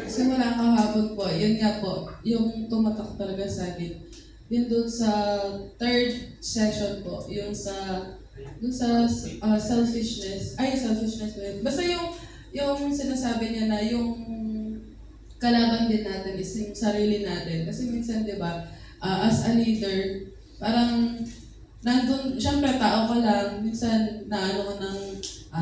Simula kahapon po, yun nga po, yung tumatak talaga sa akin. Yun doon sa third session po, yung sa selfishness ba yun? Basta yung sinasabi niya na yung kalaban din natin is yung sarili natin. Kasi minsan, di ba, as a leader, parang nandun, syempre tao ka lang, minsan naano ka ng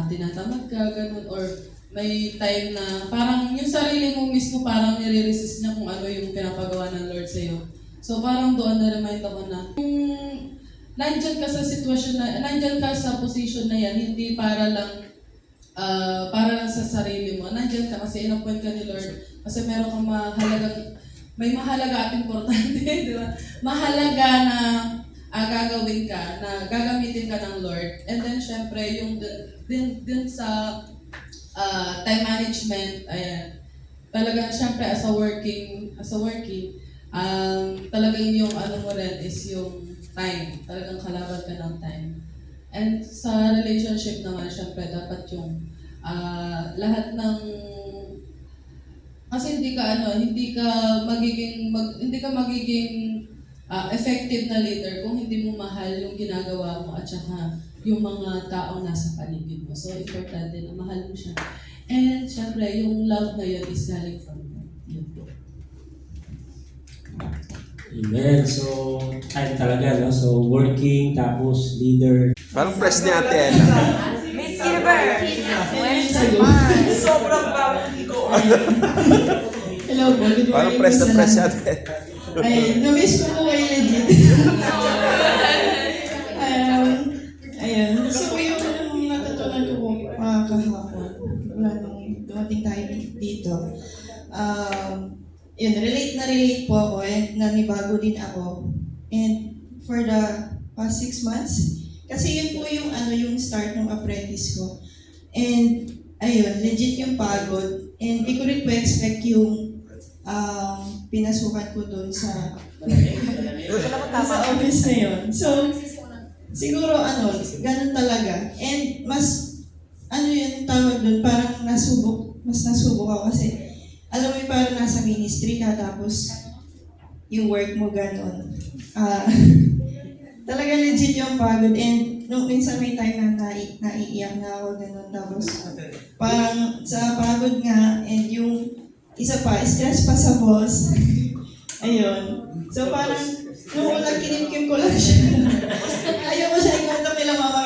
tinatamad ka, ganun, or may time na parang yung sarili mo mismo parang nire-resist niya kung ano yung pinapagawa ng Lord sa'yo. So parang doon na-remind ako na nandyan ka sa sitwasyon na, nandyan ka sa position na yan, hindi para lang sa sarili mo. Nandyan ka kasi in-appoint ka ni Lord. Kasi meron kang may mahalaga at importante, di ba? Mahalaga na gagawin ka, na gagamitin ka ng Lord. And then syempre, yung din sa time management, ayan. Talagang syempre as a working, talagang yung ano mo rin is yung time. Talagang kalaban ka ng time. And sa relationship naman, syempre dapat yung lahat ng kasi hindi ka magiging effective na leader kung hindi mo mahal yung ginagawa mo at saka yung mga taong nasa paligid mo. So, importante na mahal mo siya. And, syempre, yung love na yun is galing from God. Yun po. Amen. So, time talaga, no? So, working, tapos leader. Parang press ni Ate. Miss Silver! Where's the man? Sobrang parang ko. Hello po, good Parang morning press po na sa press si lahat. Ate. Ay, na-miss ko po kayo legit. Ayun. So po yung natutunan ko po kahapon, wala nung dumating tayo dito. Yun, relate po ako and nanibago din ako. And for the past 6 months, kasi yun po yung start ng apprentice ko. And ayun, legit yung pagod. And di ko rin po expect yung pinasukan ko doon sa office na yun. So, siguro ganun talaga. And mas, yun tawag doon, parang mas nasubok ako kasi, alam mo yung parang nasa ministry ka, tapos yung work mo ganun. Talaga legit yung pagod. And nung minsan may time na naiiyak na ako ganun, tapos parang sa pagod nga, and yung isa pa, stress pa sa boss. Ayun. So parang, nung una kinimkim ko lang siya. Ayaw ko siya ikwento kila mama